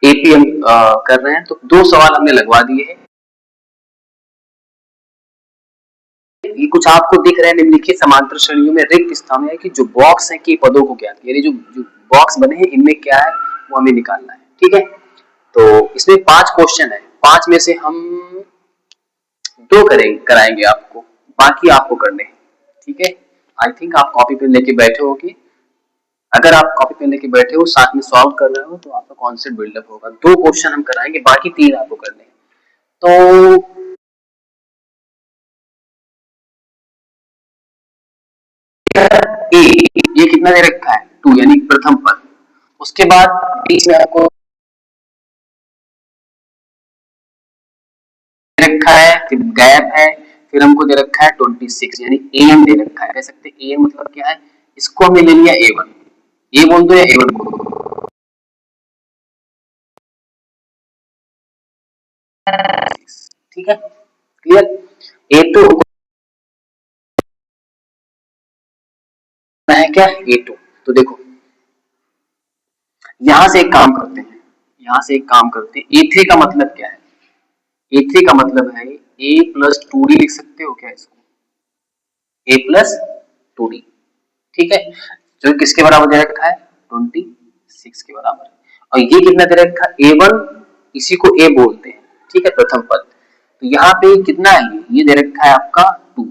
AP हम कर रहे हैं, तो 2 सवाल हमने लगवा दिए हैं। ये कुछ आपको दिख रहे हैं निम्नलिखित समांतर श्रेणियों में रिक्त स्थान है कि जो बॉक्स है के पदों को ज्ञात, यानी जो बॉक्स बने हैं इनमें क्या है वो हमें निकालना है। ठीक है, तो इसमें 5 क्वेश्चन है, 5 में से हम 2 कराएंगे आपको, बाकी आपको करने हैं। ठीक है, आई थिंक आप कॉपी पेन लेके बैठे होगे। अगर आप कॉपी पेन लेके बैठे हो, साथ में सॉल्व कर रहे हो, तो आपका कॉन्सेप्ट बिल्डअप होगा। 2 क्वेश्चन हम कराएंगे, बाकी 3 आपको करने हैं। तो ए ये कितना दे रखा है 2, यानी प्रथम पद। उसके बाद बीच में आपको दे रखा है, फिर गैप है, फिर हमको दे रखा है 26, यानी एन दे रखा है। कह सकते हैं एन मतलब क्या है, इसको हमने ले लिया A1, ए बोल दो या A1 बोल दो। ठीक है, क्लियर। A2 है क्या, A2। तो देखो यहां से एक काम करते हैं, यहां से एक काम करते हैं, A3 का मतलब क्या है, A3 का मतलब है A प्लस 2D, लिख सकते हो क्या इसको, A प्लस 2D। ठीक है, जो किसके बराबर दे रखा है 26 के बराबर। और ये कितना दे रखा है A1, इसी को A बोलते हैं। ठीक है, प्रथम पद। तो यहाँ पे कितना है, ये दे रखा है आपका 2,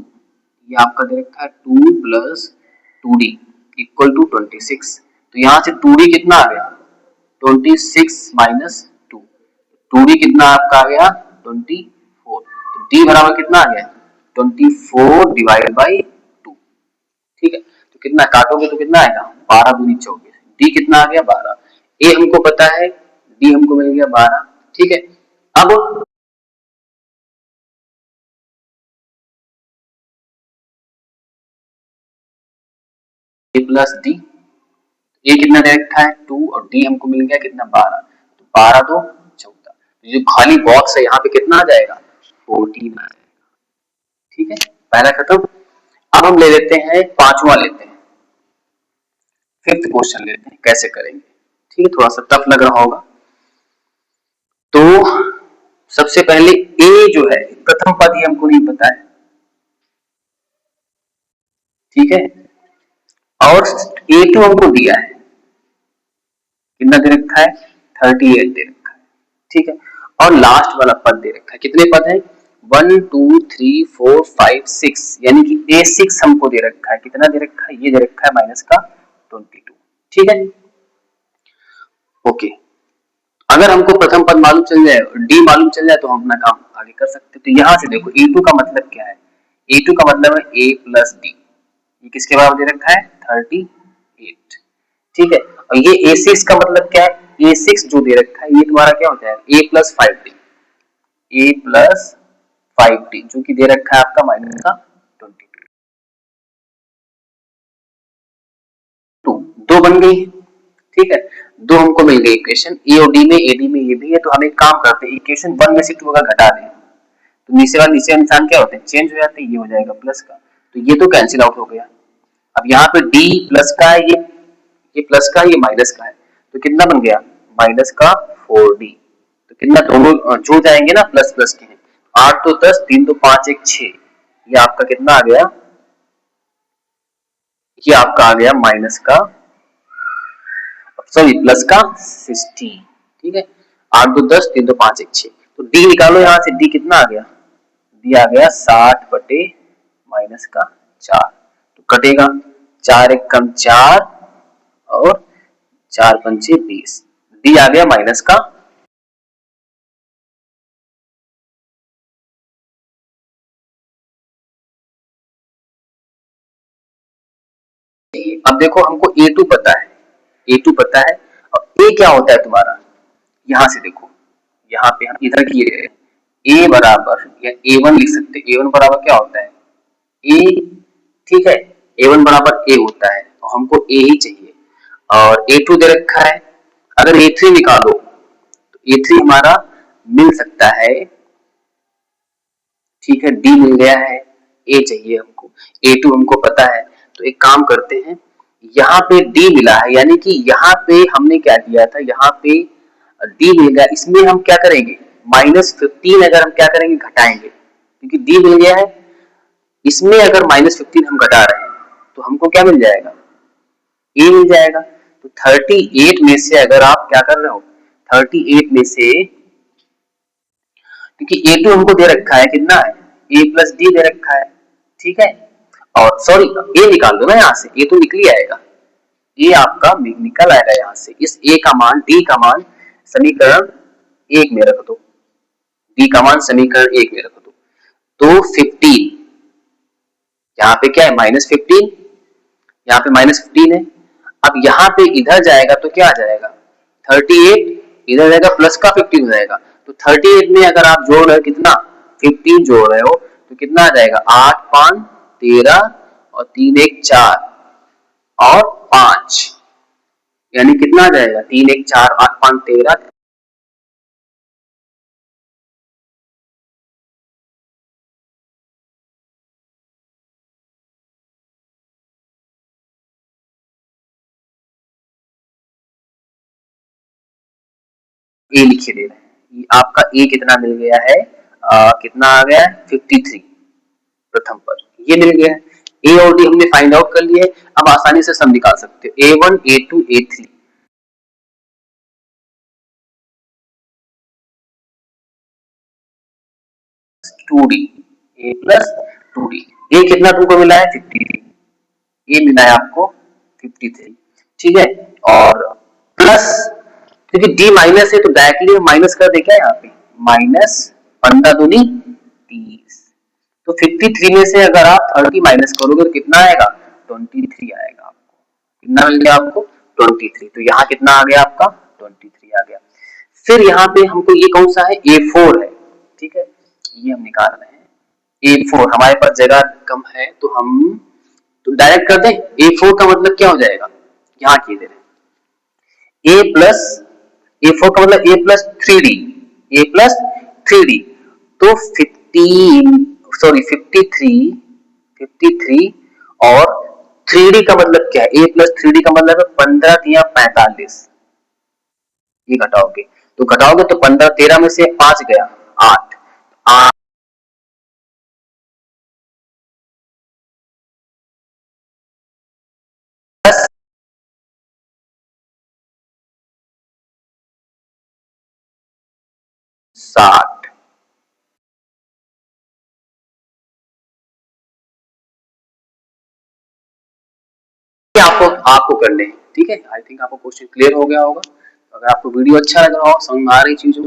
ये आपका दे रखा है 2 प्लस 2D इक्वल टू 26। तो यहाँ से 2D कितना आ गया 26 माइनस 2, 2D कितना आपका आ गया 24। तो D बराबर कितना आ गया 24 डिवाइड बाई 2। ठीक है, तो कितना काटोगे तो कितना आएगा 12 दूनी 24, डी कितना आ गया 12। ए हमको पता है, डी हमको मिल गया 12। ठीक है, अब ए प्लस डी, ए कितना दे रखा है 2 और डी हमको मिल गया कितना 12, तो 12 दो 14। तो जो खाली बॉक्स है यहाँ पे कितना आ जाएगा 14 आ जाएगा। ठीक है, पहला खत्म। अब हम ले लेते हैं पांचवा, लेते हैं फिफ्थ क्वेश्चन, लेते हैं कैसे करेंगे। ठीक है, थोड़ा सा टफ लग रहा होगा। तो सबसे पहले ए जो है प्रथम पद, ही हमको नहीं पता है। ठीक है, और A2 हमको दिया है, कितना दे रखा है 38 दे रखा है। ठीक है, और लास्ट वाला पद दे रखा है, कितने पद है 1 2 3 4 5 6, यानी कि A6 हमको दे रखा है, कितना दे रखा है, ये दे रखा है माइनस का 22। ठीक है, ओके। अगर हमको प्रथम पद मालूम चल जाए, डी मालूम चल जाए, तो हम अपना काम आगे कर सकते हैं। तो यहां से देखो A2 का मतलब क्या है, A2 का मतलब है A प्लस डी, ये किसके बराबर दे रखा है 38। ठीक है, और ये A6 का मतलब क्या है, A6 जो दे रखा है ये तुम्हारा क्या होता है A plus 5D, A plus 5D जो कि दे रखा है आपका माइनस का 22। दो बन गई। ठीक है, दो हमको मिल गई इक्वेशन, ए और डी में, एडी में ये भी है। तो हम एक काम करते हैं, इक्वेशन 1 में से 2 अगर घटा दें तो नीचे वाला नीचे निशान क्या होते हैं चेंज हो जाते हैं, ये हो जाएगा प्लस का, तो ये तो कैंसिल आउट हो गया। अब यहाँ पे डी प्लस का है, ये प्लस का है, ये माइनस का है, तो कितना बन गया माइनस का 4D। तो कितना दोनों जो जाएंगे ना प्लस प्लस के हैं, 8 तो 10, 3 तो 5, 1 6, ये आपका कितना आ गया, ये आपका आ गया माइनस का, सॉरी प्लस का 60। ठीक है, 8 2 10, 3 2 5 1 6, तो डी निकालो यहाँ से, डी कितना आ गया, डी आ गया 60 बटे माइनस का 4, तो कटेगा 4 1 कम 4 और 4 पंचे 20, डी आ गया माइनस का। अब देखो हमको A2 पता है, A2 पता है, और A क्या होता है तुम्हारा, यहां से देखो, यहाँ पे हम इधर की A बराबर या A1 लिख सकते हैं, A1 बराबर क्या होता है A। ठीक है, A1 बराबर A होता है, तो हमको A ही चाहिए, और A2 दे रखा है। अगर A3 निकालो तो A3 हमारा मिल सकता है। ठीक है, D मिल गया है, A चाहिए हमको, A2 हमको पता है। तो एक काम करते हैं, यहाँ पे D मिला है, यानी कि यहाँ पे हमने क्या किया था, यहाँ पे डी मिल गया, इसमें हम क्या करेंगे -15 अगर हम क्या करेंगे घटाएंगे, क्योंकि डी मिल गया है, इसमें अगर -15 हम घटा रहे हैं तो हमको क्या मिल जाएगा, ए मिल जाएगा। तो 38 में से अगर आप क्या कर रहे हो, 38 में से, क्योंकि ए टू हमको दे रखा है कितना है, ए प्लस डी दे रखा है, ठीक है, और सॉरी ए निकाल दो ना यहाँ से, ए तो निकल ही आएगा, ये आपका निकल आएगा यहाँ से, इस ए का मान डी का मान समीकरण 1 में रख दो, डी का मान समीकरण 1 में रख दो, तो 15 यहाँ पे क्या है -15, यहाँ पे -15 है, अब यहाँ पे इधर जाएगा तो क्या आ जाएगा 38, इधर जाएगा प्लस का 15 हो जाएगा, तो 38 में अगर आप जोड़ रहे हो कितना 15 जोड़ रहे हो तो कितना आ जाएगा 8 5 13 और 3 1 4 और 5, यानी कितना आ जाएगा 3 1 4 8 5 13, ए लिखे दे रहे हैं, ये आपका ए कितना मिल गया है, कितना आ गया है 53 प्रथम पर, ये मिल गया है। ए और डी हमने फाइंड आउट कर लिए, अब आसानी से सम निकाल सकते हो, A1 A2 A3 2D, A plus 2D, ए कितना तुमको मिला है 53, ए मिला है आपको 53, ठीक है, और प्लस, क्योंकि डी माइनस है तो डायरेक्टली माइनस कर दे क्या यहाँ पे, माइनस 15 दूनी 30, तो 53 में से अगर आप 30 माइनस करोगे तो कितना आएगा 23 आएगा, आपको कितना मिल गया आपको 23, तो यहाँ कितना आ गया आपका 23 आ गया। फिर यहाँ पे हमको ये कौन सा है A4 है, ठीक है, ये हम निकाल रहे हैं A4, हमारे पास जगह कम है तो हम तो डायरेक्ट कर दें, A4 का मतलब क्या हो जाएगा, यहाँ की दे रहे A प्लस A4 का मतलब A plus 3D, A plus 3D, तो 15 सॉरी 53 और 3D का मतलब क्या है, A प्लस 3D का मतलब है 15 या 45, ये घटाओगे तो 15 13 में से 5 गया 8 8 10 60, आपको आपको करने हैं, ठीक है, आई थिंक आपको क्वेश्चन क्लियर हो गया होगा, अगर आपको वीडियो अच्छा लग रहा हो, समझ में आ रही चीजों